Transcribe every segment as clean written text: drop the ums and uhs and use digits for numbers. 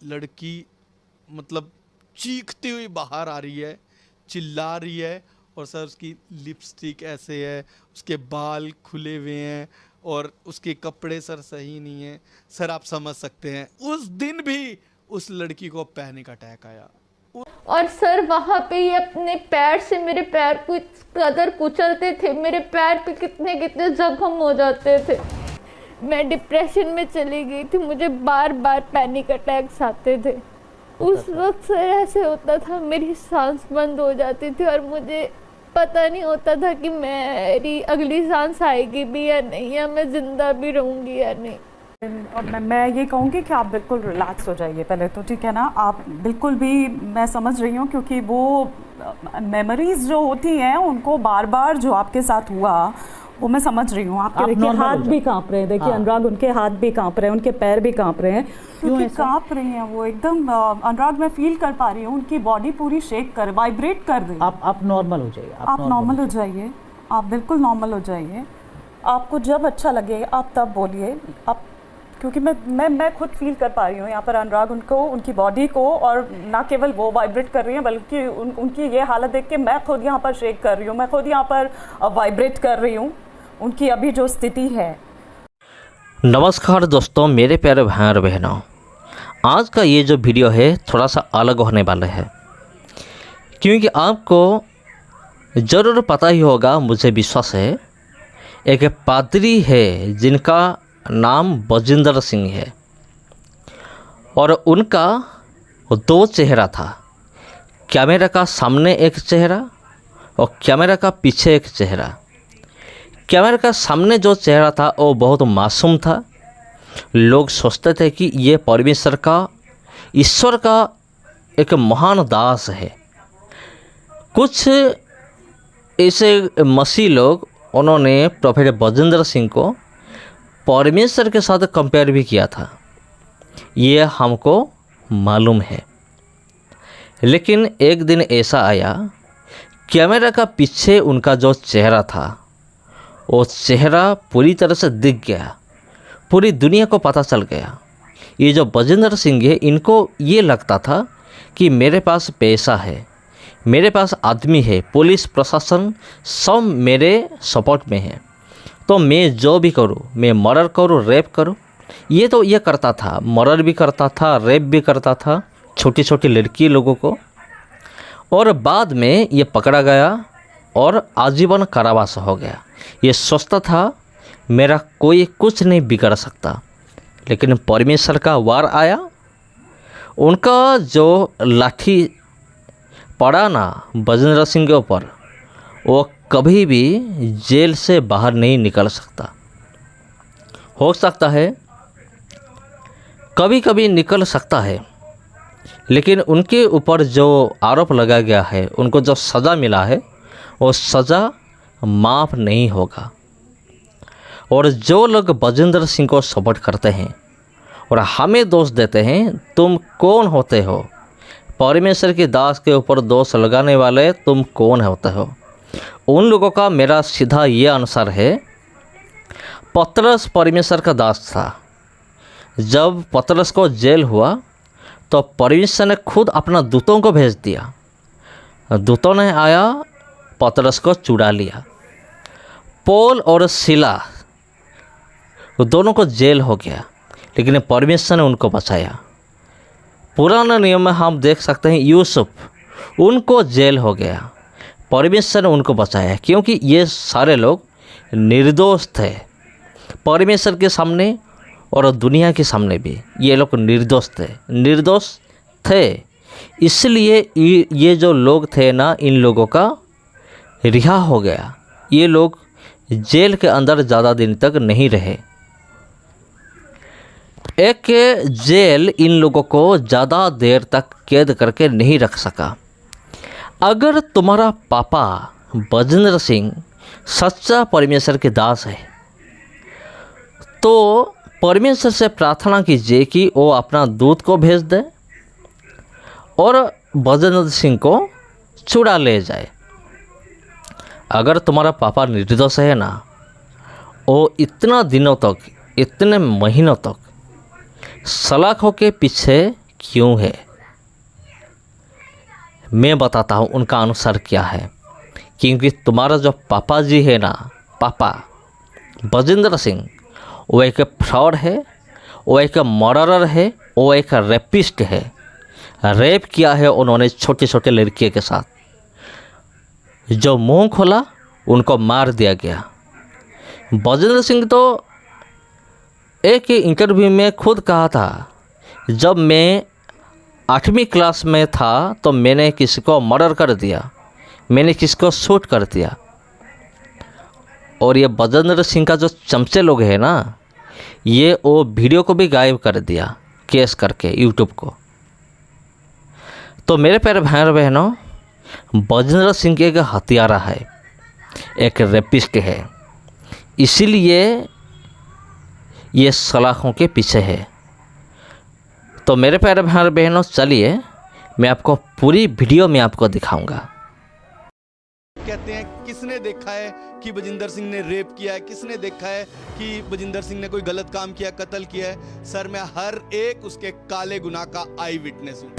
लड़की मतलब चीखती हुई बाहर आ रही है, चिल्ला रही है, और सर उसकी लिपस्टिक ऐसे है, उसके बाल खुले हुए हैं और उसके कपड़े सर सही नहीं है। सर आप समझ सकते हैं उस दिन भी उस लड़की को पैनिक अटैक आया। और सर वहाँ पे ये अपने पैर से मेरे पैर को इस कदर कुचलते थे, मेरे पैर पे कितने कितने जख्म हो जाते थे। मैं डिप्रेशन में चली गई थी, मुझे बार बार पैनिक अटैक्स आते थे। उस वक्त सर ऐसे होता था, मेरी सांस बंद हो जाती थी और मुझे पता नहीं होता था कि मेरी अगली सांस आएगी भी या नहीं, या मैं जिंदा भी रहूँगी या नहीं। और मैं ये कहूँगी कि आप बिल्कुल रिलैक्स हो जाइए पहले तो, ठीक है ना। आप बिल्कुल भी, मैं समझ रही हूँ, क्योंकि वो मेमोरीज जो होती हैं उनको बार बार जो आपके साथ हुआ वो मैं समझ रही हूँ। आपके देखिए हाथ भी कांप रहे हैं, देखिए अनुराग, उनके हाथ भी कांप रहे हैं, उनके पैर भी कांप रहे हैं, क्योंकि कांप रही हैं वो एकदम। अनुराग, मैं फील कर पा रही हूँ, उनकी बॉडी पूरी शेक कर, वाइब्रेट कर रही है। आप नॉर्मल हो जाइए, आप नॉर्मल हो जाइए, आप बिल्कुल नॉर्मल हो जाइए। आपको जब अच्छा लगे आप तब बोलिए। आप, क्योंकि मैं खुद फील कर पा रही हूँ यहाँ पर अनुराग, उनको, उनकी बॉडी को, और ना केवल वो वाइब्रेट कर रही हैं बल्कि उनकी ये हालत देख के मैं खुद यहाँ पर शेक कर रही हूँ, मैं खुद यहाँ पर वाइब्रेट कर रही हूँ, उनकी अभी जो स्थिति है। नमस्कार दोस्तों, मेरे प्यारे भाई और बहनों, आज का ये जो वीडियो है थोड़ा सा अलग होने वाला है, क्योंकि आपको ज़रूर पता ही होगा, मुझे विश्वास है, एक पादरी है जिनका नाम बजिंदर सिंह है, और उनका दो चेहरा था। कैमरा का सामने एक चेहरा और कैमरा का पीछे एक चेहरा। कैमरा का सामने जो चेहरा था वो बहुत मासूम था। लोग सोचते थे कि ये परमेश्वर का, ईश्वर का एक महान दास है। कुछ ऐसे मसीह लोग, उन्होंने प्रोफेट बजिंदर सिंह को परमेश्वर के साथ कंपेयर भी किया था, ये हमको मालूम है। लेकिन एक दिन ऐसा आया, कैमरा का पीछे उनका जो चेहरा था वो चेहरा पूरी तरह से दिख गया, पूरी दुनिया को पता चल गया। ये जो बजिंदर सिंह है, इनको ये लगता था कि मेरे पास पैसा है, मेरे पास आदमी है, पुलिस प्रशासन सब मेरे सपोर्ट में है, तो मैं जो भी करूँ, मैं मर्डर करूँ, रेप करूँ। ये तो ये करता था, मर्डर भी करता था, रेप भी करता था छोटी छोटी लड़की लोगों को, और बाद में ये पकड़ा गया और आजीवन कारावास हो गया। ये सोचता था मेरा कोई कुछ नहीं बिगड़ सकता, लेकिन परमेश्वर का वार आया। उनका जो लाठी पड़ा ना बजिंदर सिंह के ऊपर, वो कभी भी जेल से बाहर नहीं निकल सकता। हो सकता है कभी कभी निकल सकता है, लेकिन उनके ऊपर जो आरोप लगाया गया है, उनको जो सज़ा मिला है, वो सज़ा माफ़ नहीं होगा। और जो लोग बजिंदर सिंह को सपोर्ट करते हैं और हमें दोष देते हैं, तुम कौन होते हो, परमेश्वर के दास के ऊपर दोष लगाने वाले तुम कौन होते हो, उन लोगों का मेरा सीधा ये आंसर है, पतरस परमेश्वर का दास था। जब पतरस को जेल हुआ तो परमेश्वर ने खुद अपना दूतों को भेज दिया। दूतों ने आया, पतरस को चुरा लिया। पौल और सिला दोनों को जेल हो गया, लेकिन परमेश्वर ने उनको बचाया। पुराना नियम में हम देख सकते हैं, यूसुफ, उनको जेल हो गया, परमेश्वर ने उनको बचाया, क्योंकि ये सारे लोग निर्दोष थे परमेश्वर के सामने और दुनिया के सामने भी। ये लोग निर्दोष थे, इसलिए ये जो लोग थे ना, इन लोगों का रिहा हो गया। ये लोग जेल के अंदर ज़्यादा दिन तक नहीं रहे। एक जेल इन लोगों को ज़्यादा देर तक कैद करके नहीं रख सका। अगर तुम्हारा पापा बजिंदर सिंह सच्चा परमेश्वर के दास है, तो परमेश्वर से प्रार्थना कीजिए कि वो अपना दूत को भेज दे और बजिंदर सिंह को छुड़ा ले जाए। अगर तुम्हारा पापा निर्दोष है ना, वो इतना दिनों तक, इतने महीनों तक सलाखों के पीछे क्यों है, मैं बताता हूँ उनका आंसर क्या है। क्योंकि तुम्हारा जो पापा जी है ना, पापा बजिंदर सिंह, वो एक फ्रॉड है, वो एक मर्डरर है, वो एक रेपिस्ट है। रेप किया है उन्होंने छोटे छोटे लड़कियों के साथ। जो मुंह खोला उनको मार दिया गया। बजिंदर सिंह तो एक इंटरव्यू में खुद कहा था, जब मैं 8वीं क्लास में था तो मैंने किसी को मर्डर कर दिया, मैंने किसी को शूट कर दिया। और ये बजिंदर सिंह का जो चमचे लोग हैं ना, ये वो वीडियो को भी गायब कर दिया केस करके यूट्यूब को। तो मेरे प्यारे भाई और बहनों, बजिंदर सिंह एक हत्यारा है, एक रेपिस्ट है, इसीलिए ये सलाखों के पीछे है। तो मेरे प्यारे भाई और बहनों, चलिए मैं आपको पूरी वीडियो में आपको दिखाऊंगा। कहते हैं किसने देखा है कि बजिंदर सिंह ने रेप किया है, किसने देखा है कि बजिंदर सिंह ने कोई गलत काम किया, कत्ल किया है। सर मैं हर एक उसके काले गुनाह का आई विटनेस हूं।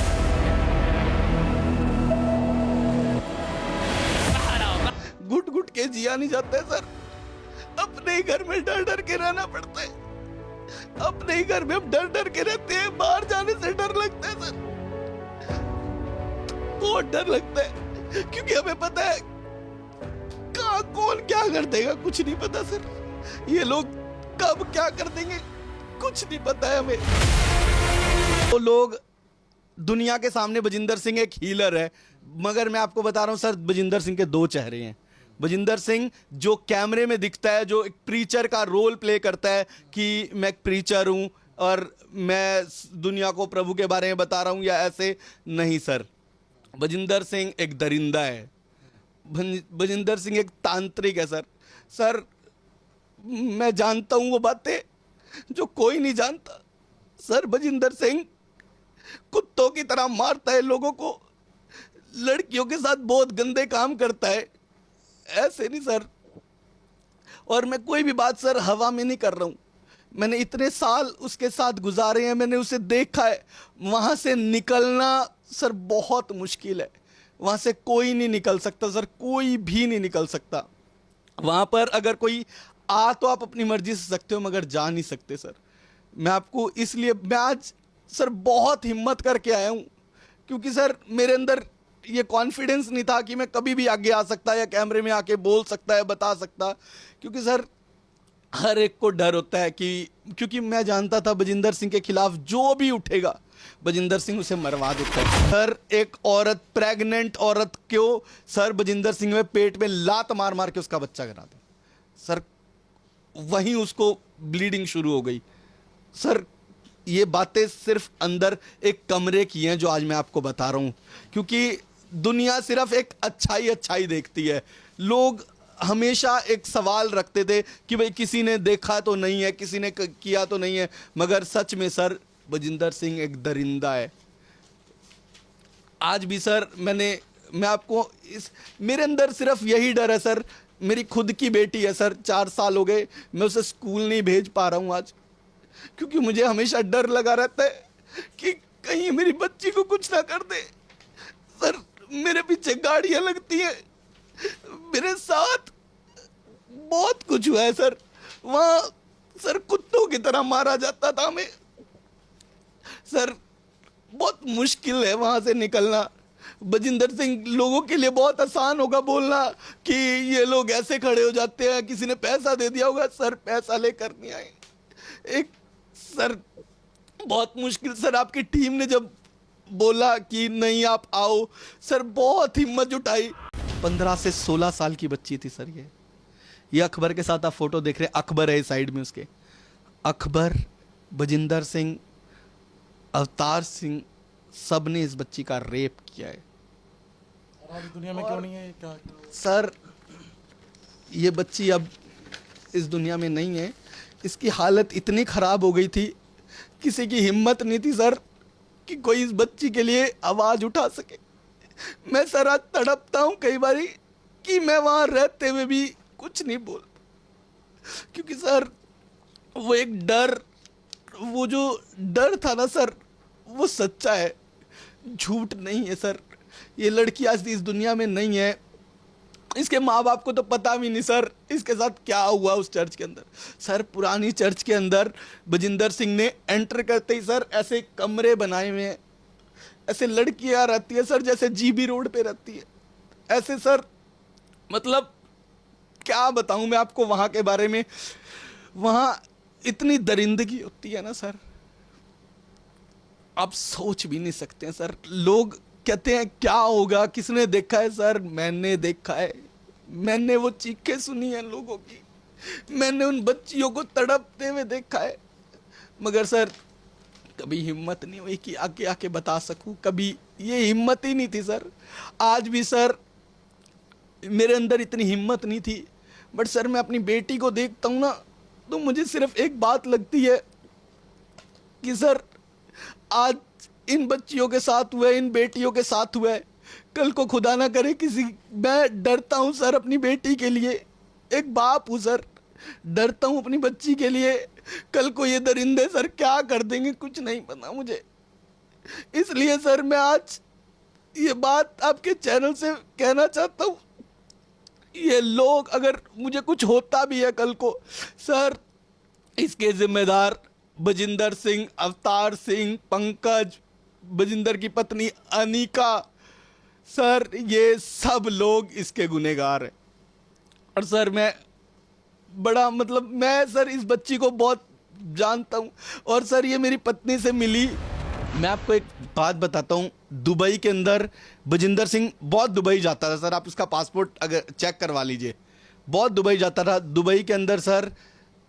घुट घुट के जिया नहीं जाता है सर, अपने ही घर में डर डर के रहना पड़ता है। अपने ही घर में हम डर डर के रहते हैं, बाहर जाने से डर लगता है सर, बहुत डर लगता है। क्योंकि हमें पता है कहाँ कौन क्या कर देगा, कुछ नहीं पता सर। ये लोग कब क्या कर देंगे कुछ नहीं पता है हमें। वो लोग दुनिया के सामने बजिंदर सिंह एक हीलर है, मगर मैं आपको बता रहा हूं सर, बजिंदर सिंह के दो चेहरे हैं। बजिंदर सिंह जो कैमरे में दिखता है, जो एक प्रीचर का रोल प्ले करता है कि मैं एक प्रीचर हूं और मैं दुनिया को प्रभु के बारे में बता रहा हूं या ऐसे, नहीं सर। बजिंदर सिंह एक दरिंदा है, बजिंदर सिंह एक तांत्रिक है सर। सर मैं जानता हूं वो बातें जो कोई नहीं जानता सर। बजिंदर सिंह कुत्तों की तरह मारता है लोगों को, लड़कियों के साथ बहुत गंदे काम करता है, ऐसे नहीं सर। और मैं कोई भी बात सर हवा में नहीं कर रहा हूं, मैंने इतने साल उसके साथ गुजारे हैं, मैंने उसे देखा है। वहां से निकलना सर बहुत मुश्किल है, वहां से कोई नहीं निकल सकता सर, कोई भी नहीं निकल सकता। वहां पर अगर कोई आ तो आप अपनी मर्जी से सकते हो, मगर जा नहीं सकते सर। मैं आपको इसलिए मैं आज सर बहुत हिम्मत करके आया हूं, क्योंकि सर मेरे अंदर ये कॉन्फिडेंस नहीं था कि मैं कभी भी आगे आ सकता या कैमरे में आके बोल सकता है, बता सकता। क्योंकि सर हर एक को डर होता है कि, क्योंकि मैं जानता था बजिंदर सिंह के खिलाफ जो भी उठेगा बजिंदर सिंह उसे मरवा देता है सर। एक औरत, प्रेग्नेंट औरत क्यों सर बजिंदर सिंह में पेट में लात मार मार के उसका बच्चा करा दे सर, वहीं उसको ब्लीडिंग शुरू हो गई सर। ये बातें सिर्फ अंदर एक कमरे की हैं जो आज मैं आपको बता रहा हूं, क्योंकि दुनिया सिर्फ एक अच्छाई देखती है। लोग हमेशा एक सवाल रखते थे कि भाई किसी ने देखा तो नहीं है, किसी ने किया तो नहीं है, मगर सच में सर बजिंदर सिंह एक दरिंदा है। आज भी सर मैं आपको मेरे अंदर सिर्फ यही डर है सर। मेरी खुद की बेटी है सर, 4 साल हो गए मैं उसे स्कूल नहीं भेज पा रहा हूँ आज, क्योंकि मुझे हमेशा डर लगा रहता है कि कहीं मेरी बच्ची को कुछ ना कर दे सर। मेरे पीछे गाड़ियां लगती हैं, मेरे साथ बहुत कुछ हुआ है सर। वहां सर कुत्तों की तरह मारा जाता था हमें सर, बहुत मुश्किल है वहां से निकलना। बजिंदर सिंह लोगों के लिए बहुत आसान होगा बोलना कि ये लोग ऐसे खड़े हो जाते हैं, किसी ने पैसा दे दिया होगा सर, पैसा लेकर नहीं आए। एक सर बहुत मुश्किल सर, आपकी टीम ने जब बोला कि नहीं आप आओ सर, बहुत हिम्मत जुटाई। 15 से 16 साल की बच्ची थी सर। ये अकबर के साथ आप फोटो देख रहे हैं, अकबर है साइड में उसके। अकबर, बजिंदर सिंह, अवतार सिंह, सब ने इस बच्ची का रेप किया है। हमारी दुनिया में क्यों नहीं है क्या? सर ये बच्ची अब इस दुनिया में नहीं है। इसकी हालत इतनी ख़राब हो गई थी, किसी की हिम्मत नहीं थी सर कि कोई इस बच्ची के लिए आवाज़ उठा सके। मैं सर आज तड़पता हूँ कई बारी कि मैं वहाँ रहते हुए भी कुछ नहीं बोल, क्योंकि सर वो एक डर, वो जो डर था ना सर, वो सच्चा है, झूठ नहीं है सर। ये लड़की आज इस दुनिया में नहीं है। इसके माँ बाप को तो पता भी नहीं सर इसके साथ क्या हुआ उस चर्च के अंदर। सर पुरानी चर्च के अंदर बजिंदर सिंह ने एंटर करते ही सर ऐसे कमरे बनाए हुए हैं, ऐसे लड़कियां रहती है सर जैसे जीबी रोड पे रहती है, ऐसे सर मतलब क्या बताऊं मैं आपको वहाँ के बारे में। वहाँ इतनी दरिंदगी होती है ना सर, आप सोच भी नहीं सकते हैं सर। लोग कहते हैं क्या होगा, किसने देखा है सर? मैंने देखा है, मैंने वो चीखें सुनी है लोगों की, मैंने उन बच्चियों को तड़पते हुए देखा है। मगर सर कभी हिम्मत नहीं हुई कि आके आके बता सकूं, कभी ये हिम्मत ही नहीं थी सर। आज भी सर मेरे अंदर इतनी हिम्मत नहीं थी। बट सर मैं अपनी बेटी को देखता हूँ ना तो मुझे सिर्फ एक बात लगती है कि सर आज इन बच्चियों के साथ हुआ है, इन बेटियों के साथ हुआ है, कल को खुदा ना करे किसी, मैं डरता हूँ सर अपनी बेटी के लिए, एक बाप हूँ सर, डरता हूँ अपनी बच्ची के लिए। कल को ये दरिंदे सर क्या कर देंगे कुछ नहीं पता मुझे। इसलिए सर मैं आज ये बात आपके चैनल से कहना चाहता हूँ, ये लोग अगर मुझे कुछ होता भी है कल को सर, इसके जिम्मेदार बजिंदर सिंह, अवतार सिंह, पंकज, बजिंदर की पत्नी अनिका, सर ये सब लोग इसके गुनहगार हैं। और सर मैं बड़ा मतलब मैं सर इस बच्ची को बहुत जानता हूँ और सर ये मेरी पत्नी से मिली। मैं आपको एक बात बताता हूँ, दुबई के अंदर बजिंदर सिंह बहुत दुबई जाता था सर, आप उसका पासपोर्ट अगर चेक करवा लीजिए, बहुत दुबई जाता था। दुबई के अंदर सर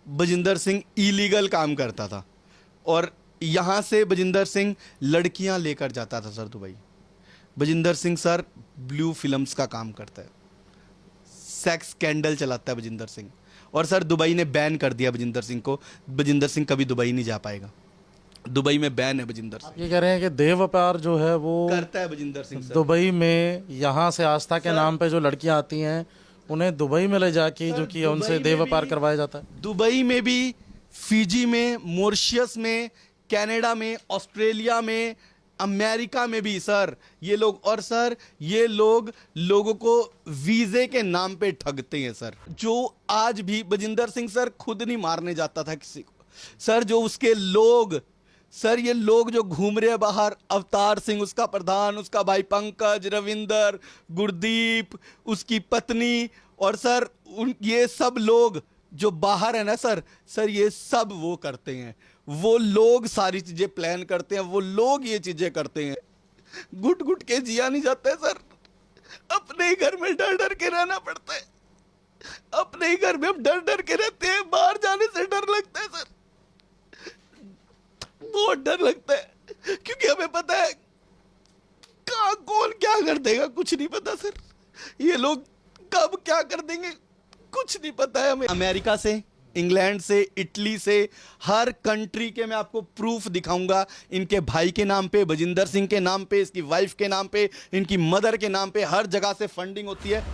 बजिंदर सिंह इलीगल काम करता था और यहाँ से बजिंदर सिंह लड़कियाँ लेकर जाता था sir Dubai. Bajinder Singh sir blue films का काम करता है, सेक्स स्कैंडल चलाता है बजिंदर सिंह। और सर दुबई ने बैन कर दिया बजिंदर सिंह को, बजिंदर सिंह कभी दुबई नहीं जा पाएगा, दुबई में बैन है बजिंदर सिंह। ये कह रहे हैं कि देह व्यापार जो है वो करता है बजिंदर सिंह सर। दुबई में, यहाँ से आस्था के नाम पे जो लड़कियां आती हैं उन्हें दुबई में ले जाके जो कि उनसे देह व्यापार करवाया जाता है। दुबई में भी, फिजी में, मॉरिशस में, कनाडा में, ऑस्ट्रेलिया में, अमेरिका में भी सर ये लोग, और सर ये लोग लोगों को वीजे के नाम पे ठगते हैं सर। जो आज भी बजिंदर सिंह सर खुद नहीं मारने जाता था किसी को सर, जो उसके लोग सर, ये लोग जो घूम रहे हैं बाहर, अवतार सिंह उसका प्रधान, उसका भाई पंकज, रविंदर, गुरदीप, उसकी पत्नी, और सर उन ये सब लोग जो बाहर है ना सर, सर ये सब वो करते हैं, वो लोग सारी चीजें प्लान करते हैं, वो लोग ये चीजें करते हैं। घुट घुट के जिया नहीं जाता है सर, अपने ही घर में डर डर के रहना पड़ता है, अपने ही घर में हम डर डर के रहते हैं, बाहर जाने से डर लगता है सर, बहुत डर लगता है, क्योंकि हमें पता है कहाँ कौन क्या कर देगा कुछ नहीं पता सर, ये लोग कब क्या कर देंगे कुछ नहीं पता है हमें। अमेरिका से, इंग्लैंड से, इटली से, हर कंट्री के मैं आपको प्रूफ दिखाऊंगा, इनके भाई के नाम पे, बजिंदर सिंह के नाम पे, इसकी वाइफ के नाम पे, इनकी मदर के नाम पे, हर जगह से फंडिंग होती है।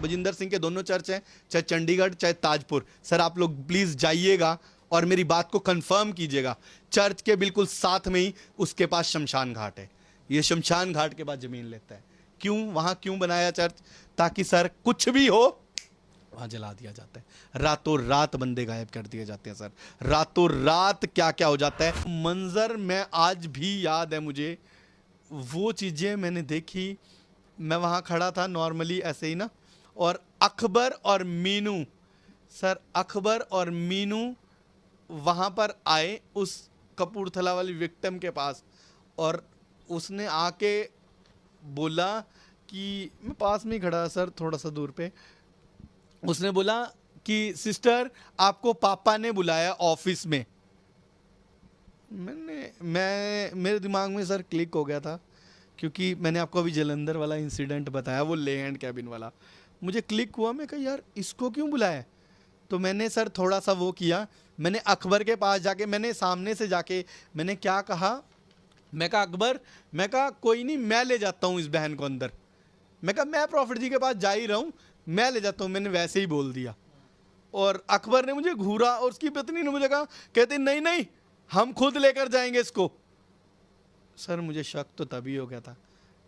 बजिंदर सिंह के दोनों चर्च हैं, चाहे चंडीगढ़ चाहे ताजपुर। सर आप लोग प्लीज़ जाइएगा और मेरी बात को कंफर्म कीजिएगा। चर्च के बिल्कुल साथ में ही उसके पास शमशान घाट है, ये शमशान घाट के बाद ज़मीन लेता है। क्यों वहाँ क्यों बनाया चर्च? ताकि सर कुछ भी हो वहाँ जला दिया जाता है, रातों रात बंदे गायब कर दिए जाते हैं सर, रातों रात क्या क्या हो जाता है। मंजर मैं आज भी याद है मुझे, वो चीज़ें मैंने देखी। मैं वहाँ खड़ा था नॉर्मली ऐसे ही ना, और अकबर और मीनू, सर अकबर और मीनू वहाँ पर आए उस कपूरथला वाली विक्टिम के पास, और उसने आके बोला कि मैं पास में ही खड़ा सर थोड़ा सा दूर पे, उसने बोला कि सिस्टर आपको पापा ने बुलाया ऑफिस में। मेरे दिमाग में सर क्लिक हो गया था, क्योंकि मैंने आपको अभी जलंधर वाला इंसिडेंट बताया, वो ले एंड कैबिन वाला, मुझे क्लिक हुआ। मैं कहा यार इसको क्यों बुलाया? तो मैंने सर थोड़ा सा वो किया, मैंने अकबर के पास जाके, मैंने सामने से जाके मैंने क्या कहा, मैं कहा अकबर, मैं कहा कोई नहीं मैं ले जाता हूँ इस बहन को अंदर, मैं कहा मैं प्रॉफिट जी के पास जा ही रहा हूँ, मैं ले जाता हूँ, मैंने वैसे ही बोल दिया। और अकबर ने मुझे घूरा और उसकी पत्नी ने मुझे कहा, कहते नहीं नहीं हम खुद लेकर जाएंगे इसको। सर मुझे शक तो तभी हो गया था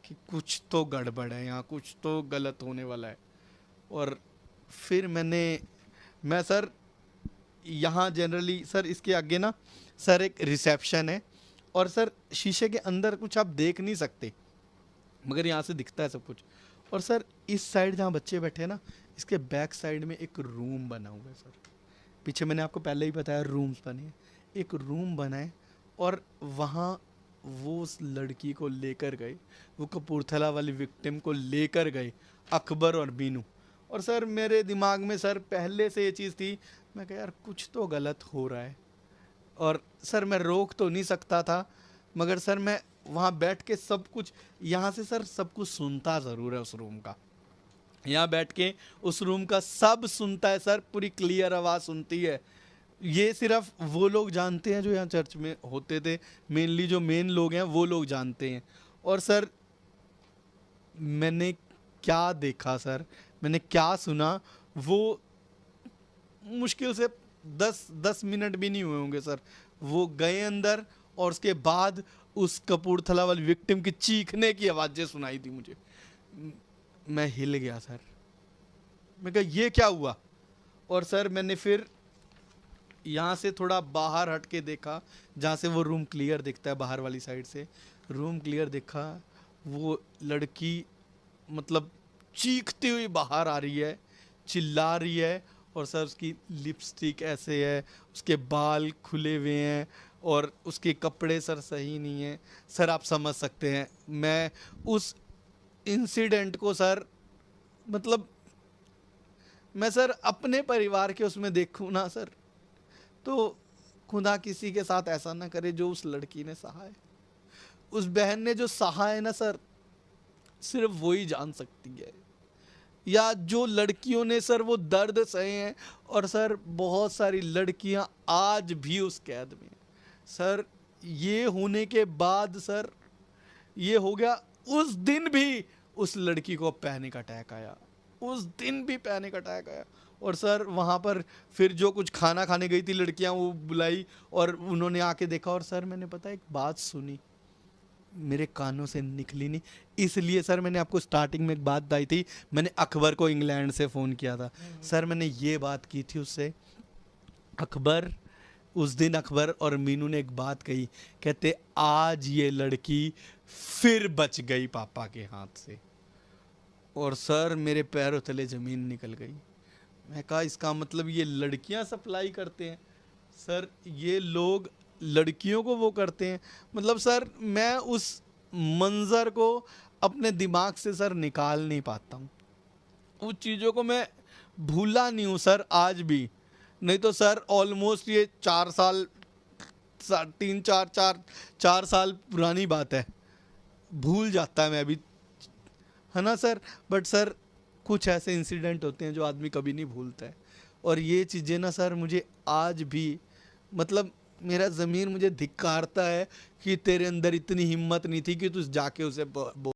कि कुछ तो गड़बड़ है यहाँ, कुछ तो गलत होने वाला है। और फिर मैं सर यहाँ जनरली सर इसके आगे ना सर एक रिसेप्शन है, और सर शीशे के अंदर कुछ आप देख नहीं सकते, मगर यहाँ से दिखता है सब कुछ। और सर इस साइड जहाँ बच्चे बैठे हैं ना, इसके बैक साइड में एक रूम बना हुआ है सर। पीछे मैंने आपको पहले ही बताया रूम्स बने हैं, एक रूम बना है, और वहाँ वो उस लड़की को लेकर गए, वो कपूरथला वाली विक्टिम को लेकर गए, अकबर और बीनू। और सर मेरे दिमाग में सर पहले से ये चीज़ थी, मैं कहा यार कुछ तो गलत हो रहा है। और सर मैं रोक तो नहीं सकता था, मगर सर मैं वहाँ बैठ के सब कुछ, यहाँ से सर सब कुछ सुनता ज़रूर है उस रूम का, यहाँ बैठ के उस रूम का सब सुनता है सर, पूरी क्लियर आवाज़ सुनती है। ये सिर्फ वो लोग जानते हैं जो यहाँ चर्च में होते थे, मेनली जो मेन लोग हैं वो लोग जानते हैं। और सर मैंने क्या देखा सर, मैंने क्या सुना, वो मुश्किल से 10 मिनट भी नहीं हुए होंगे सर। वो गए अंदर, और उसके बाद उस कपूरथला वाली विक्टिम की चीखने की आवाज़ें सुनाई थी मुझे। मैं हिल गया सर, मैं कहा ये क्या हुआ। और सर मैंने फिर यहाँ से थोड़ा बाहर हट के देखा, जहाँ से वो रूम क्लियर दिखता है, बाहर वाली साइड से रूम क्लियर दिखा। वो लड़की मतलब चीखती हुई बाहर आ रही है, चिल्ला रही है, और सर उसकी लिपस्टिक ऐसे है, उसके बाल खुले हुए हैं, और उसके कपड़े सर सही नहीं है। सर आप समझ सकते हैं, मैं उस इंसिडेंट को सर मतलब मैं सर अपने परिवार के उसमें देखूँ ना सर, तो खुदा किसी के साथ ऐसा ना करे जो उस लड़की ने सहा है, उस बहन ने जो सहा है ना सर, सिर्फ वो ही जान सकती है। या जो लड़कियों ने सर वो दर्द सहे हैं, और सर बहुत सारी लड़कियां आज भी उस कैद में हैं। सर ये होने के बाद सर ये हो गया, उस दिन भी उस लड़की को पैनिक अटैक आया, उस दिन भी पैनिक अटैक आया। और सर वहाँ पर फिर जो कुछ खाना खाने गई थी लड़कियाँ, वो बुलाई और उन्होंने आके देखा। और सर मैंने पता एक बात सुनी, मेरे कानों से निकली नहीं, इसलिए सर मैंने आपको स्टार्टिंग में एक बात बताई थी, मैंने अकबर को इंग्लैंड से फ़ोन किया था। सर मैंने ये बात की थी उससे, अकबर उस दिन अकबर और मीनू ने एक बात कही, कहते आज ये लड़की फिर बच गई पापा के हाथ से। और सर मेरे पैरों तले ज़मीन निकल गई। मैं कहा इसका मतलब ये लड़कियां सप्लाई करते हैं सर, ये लोग लड़कियों को वो करते हैं। मतलब सर मैं उस मंज़र को अपने दिमाग से सर निकाल नहीं पाता हूँ, उस चीज़ों को मैं भूला नहीं हूँ सर आज भी। नहीं तो सर ऑलमोस्ट ये 4 साल 4 साल पुरानी बात है, भूल जाता है मैं अभी, है ना सर। बट सर कुछ ऐसे इंसिडेंट होते हैं जो आदमी कभी नहीं भूलता है, और ये चीज़ें ना सर मुझे आज भी मतलब मेरा ज़मीर मुझे धिक्कारता है कि तेरे अंदर इतनी हिम्मत नहीं थी कि तू जाके उसे